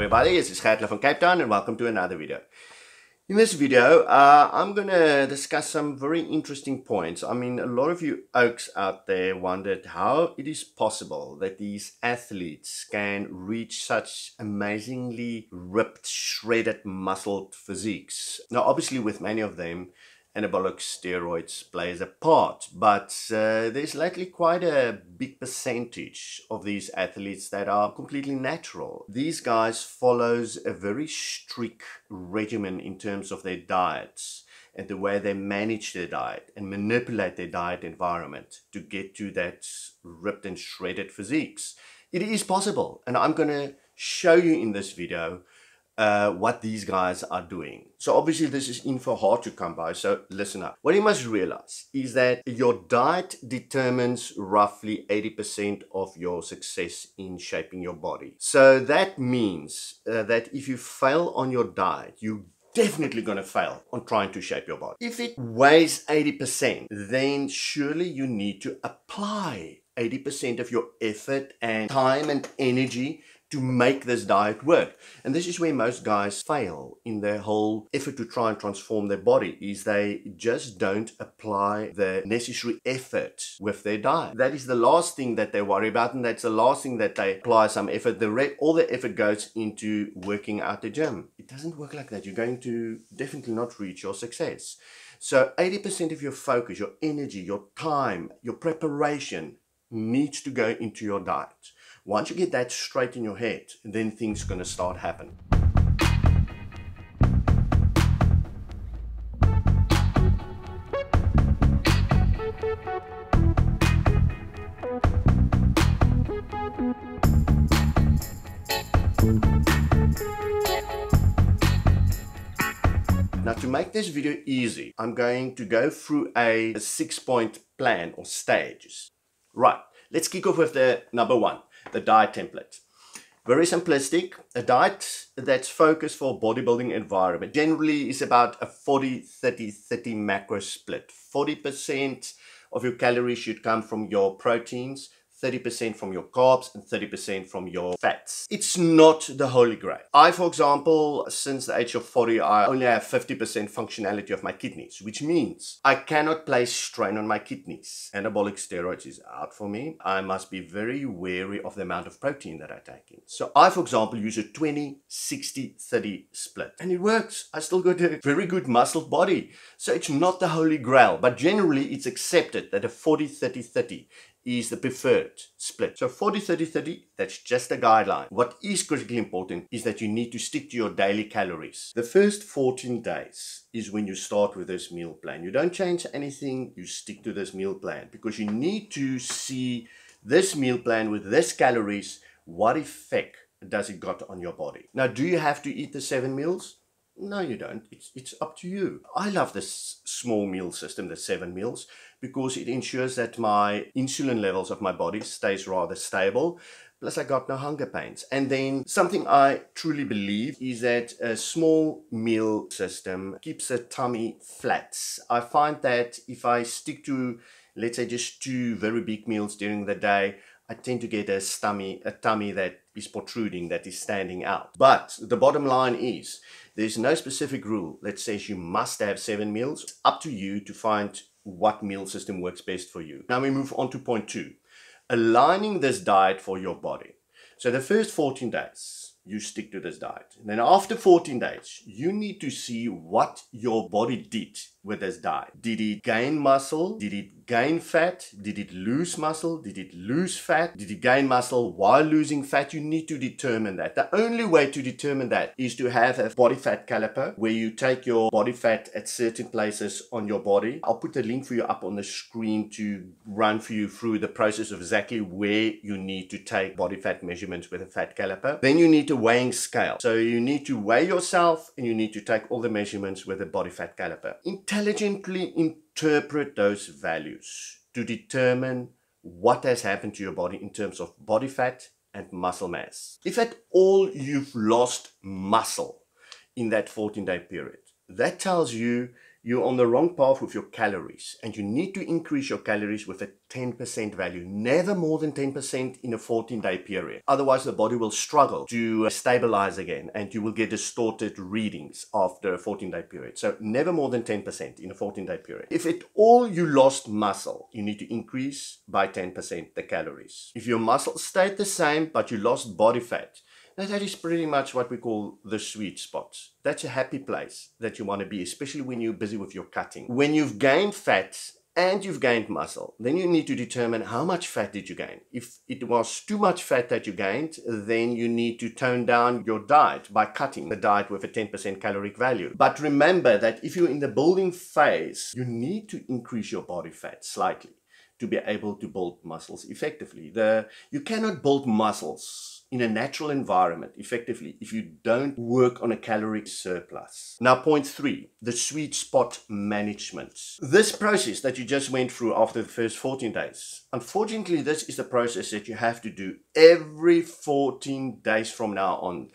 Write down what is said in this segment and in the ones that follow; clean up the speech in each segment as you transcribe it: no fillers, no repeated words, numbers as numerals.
everybody, this is Gert from Cape Town and welcome to another video. In this video, I'm going to discuss some very interesting points. I mean, a lot of you oaks out there wondered how it is possible that these athletes can reach such amazingly ripped, shredded, muscled physiques. Now, obviously with many of them, anabolic steroids plays a part, but there's lately quite a big percentage of these athletes that are completely natural. These guys follows a very strict regimen in terms of their diets and the way they manage their diet and manipulate their diet environment to get to that ripped and shredded physiques. It is possible, and I'm going to show you in this video what these guys are doing. So obviously this is info hard to come by, so listen up. What you must realize is that your diet determines roughly 80% of your success in shaping your body. So that means that if you fail on your diet, you're definitely going to fail on trying to shape your body. If it weighs 80%, then surely you need to apply 80% of your effort and time and energy to make this diet work. And this is where most guys fail in their whole effort to try and transform their body, is they just don't apply the necessary effort with their diet. That is the last thing that they worry about, and that's the last thing that they apply some effort. All the effort goes into working out the gym. It doesn't work like that. You're going to definitely not reach your success. So 80% of your focus, your energy, your time, your preparation needs to go into your diet. Once you get that straight in your head, then things are going to start happening. Now, to make this video easy, I'm going to go through a 6-point plan or stages. Right, let's kick off with the number one. The diet template. Very simplistic. A diet that's focused for bodybuilding environment generally is about a 40-30-30 macro split. 40% of your calories should come from your proteins, 30% from your carbs, and 30% from your fats. It's not the holy grail. I, for example, since the age of 40, I only have 50% functionality of my kidneys, which means I cannot place strain on my kidneys. Anabolic steroids is out for me. I must be very wary of the amount of protein that I take in. So I, for example, use a 20-60-30 split. And it works. I still got a very good muscled body. So it's not the holy grail, but generally it's accepted that a 40-30-30 is the preferred split. So 40-30-30, that's just a guideline. What is critically important is that you need to stick to your daily calories. The first 14 days is when you start with this meal plan. You don't change anything, you stick to this meal plan, because you need to see this meal plan with this calories, what effect does it got on your body. Now, do you have to eat the 7 meals? No, you don't. It's up to you. I love this small meal system, the 7 meals, because it ensures that my insulin levels of my body stays rather stable. Plus I got no hunger pains. And then something I truly believe is that a small meal system keeps the tummy flat. I find that if I stick to, let's say, just 2 very big meals during the day, I tend to get a tummy that is protruding, that is standing out. But the bottom line is, there's no specific rule that says you must have 7 meals. It's up to you to find what meal system works best for you. Now we move on to point 2. Aligning this diet for your body. So the first 14 days, you stick to this diet. And then after 14 days, you need to see what your body did with this diet. Did it gain muscle? Did it gain fat? Did it lose muscle? Did it lose fat? Did it gain muscle while losing fat? You need to determine that. The only way to determine that is to have a body fat caliper where you take your body fat at certain places on your body. I'll put the link for you up on the screen to run for you through the process of exactly where you need to take body fat measurements with a fat caliper. Then you need a weighing scale. So you need to weigh yourself and you need to take all the measurements with a body fat caliper. Intelligently interpret those values to determine what has happened to your body in terms of body fat and muscle mass. If at all you've lost muscle in that 14-day period, that tells you you're on the wrong path with your calories, and you need to increase your calories with a 10% value, never more than 10% in a 14-day period. Otherwise, the body will struggle to stabilize again, and you will get distorted readings after a 14-day period. So never more than 10% in a 14-day period. If at all you lost muscle, you need to increase by 10% the calories. If your muscle stayed the same, but you lost body fat, now that is pretty much what we call the sweet spot. That's a happy place that you want to be, especially when you're busy with your cutting. When you've gained fat and you've gained muscle, then you need to determine how much fat did you gain. If it was too much fat that you gained, then you need to tone down your diet by cutting the diet with a 10% caloric value. But remember that if you're in the building phase, you need to increase your body fat slightly to be able to build muscles effectively. You cannot build muscles in a natural environment effectively if you don't work on a caloric surplus. Now, point 3, the sweet spot management. This process that you just went through after the first 14 days, unfortunately, this is the process that you have to do every 14 days from now on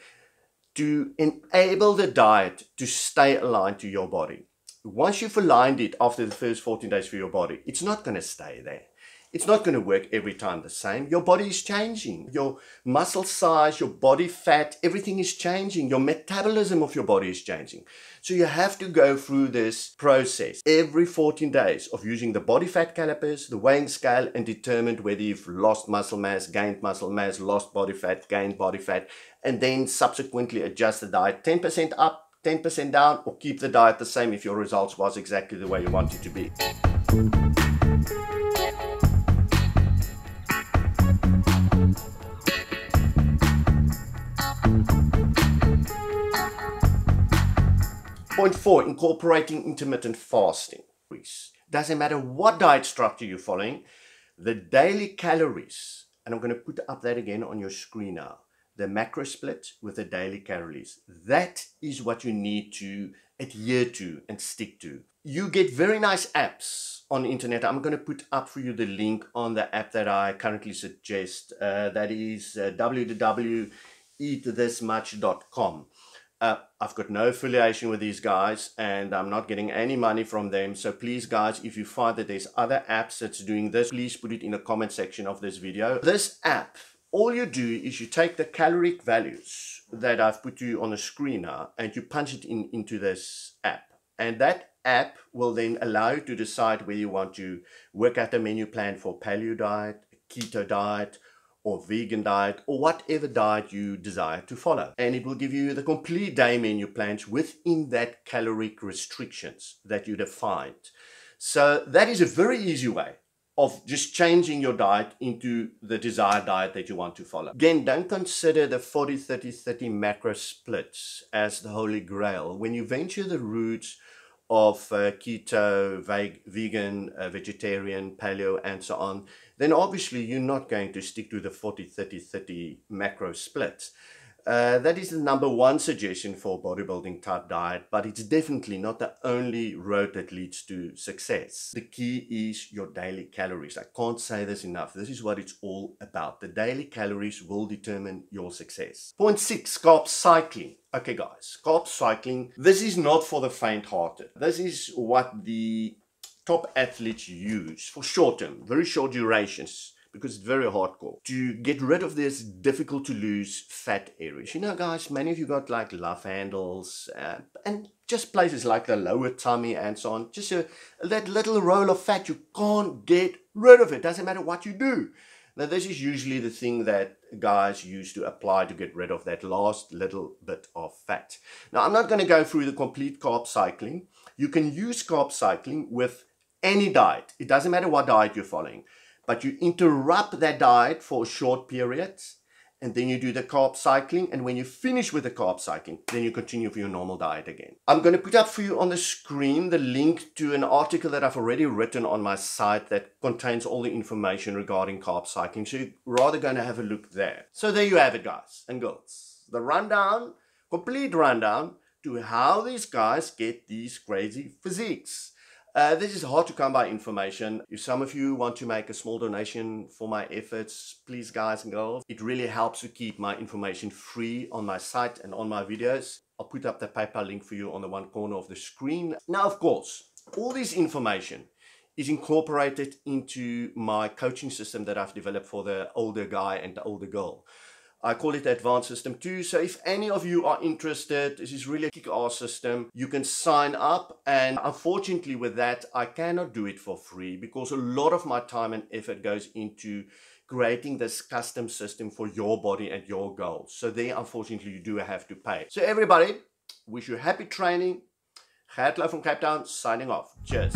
to enable the diet to stay aligned to your body. Once you've aligned it after the first 14 days for your body, it's not going to stay there. It's not going to work every time the same. Your body is changing. Your muscle size, your body fat, everything is changing. Your metabolism of your body is changing. So you have to go through this process every 14 days of using the body fat calipers, the weighing scale, and determine whether you've lost muscle mass, gained muscle mass, lost body fat, gained body fat, and then subsequently adjust the diet 10% up, 10% down, or keep the diet the same if your results was exactly the way you want it to be. Point 4, incorporating intermittent fasting. Doesn't matter what diet structure you're following, the daily calories, and I'm going to put up that again on your screen now, the macro split with the daily calories. That is what you need to adhere to and stick to. You get very nice apps on the internet. I'm going to put up for you the link on the app that I currently suggest. That is www.eatthismuch.com. I've got no affiliation with these guys and I'm not getting any money from them. So please guys, if you find that there's other apps that's doing this, please put it in the comment section of this video. This app, all you do is you take the caloric values that I've put you on the screen now and you punch it into this app. And that app will then allow you to decide whether you want to work out a menu plan for paleo diet, keto diet, or vegan diet, or whatever diet you desire to follow. And it will give you the complete day menu plans within that caloric restrictions that you defined. So that is a very easy way of just changing your diet into the desired diet that you want to follow. Again, don't consider the 40-30-30 macro splits as the holy grail. When you venture the route of keto, vegan, vegetarian, paleo, and so on, then obviously you're not going to stick to the 40-30-30 macro splits. That is the number one suggestion for bodybuilding type diet, but it's definitely not the only road that leads to success. The key is your daily calories. I can't say this enough. This is what it's all about. The daily calories will determine your success. Point 6, carb cycling. Okay guys, carb cycling, this is not for the faint-hearted. This is what the top athletes use for short-term, very short durations, because it's very hardcore, to get rid of this difficult to lose fat areas. You know guys, many of you got like love handles and just places like the lower tummy and so on. Just that little roll of fat, you can't get rid of it. Doesn't matter what you do. Now this is usually the thing that guys use to apply to get rid of that last little bit of fat. Now I'm not going to go through the complete carb cycling. You can use carb cycling with any diet. It doesn't matter what diet you're following. But you interrupt that diet for a short period and then you do the carb cycling. And when you finish with the carb cycling, then you continue for your normal diet again. I'm going to put up for you on the screen the link to an article that I've already written on my site that contains all the information regarding carb cycling. So you're rather going to have a look there. So there you have it, guys and girls. The rundown, complete rundown to how these guys get these crazy physiques. This is hard to come by information. If some of you want to make a small donation for my efforts, please guys and girls, it really helps to keep my information free on my site and on my videos. I'll put up the PayPal link for you on the one corner of the screen. Now, of course, All this information is incorporated into my coaching system that I've developed for the older guy and the older girl. I call it the Advanced System 2. So if any of you are interested, this is really a kick-ass system. You can sign up, and unfortunately with that, I cannot do it for free because a lot of my time and effort goes into creating this custom system for your body and your goals. So there, unfortunately, you do have to pay. So everybody, wish you happy training. Gert Louw from Cape Town, signing off. Cheers.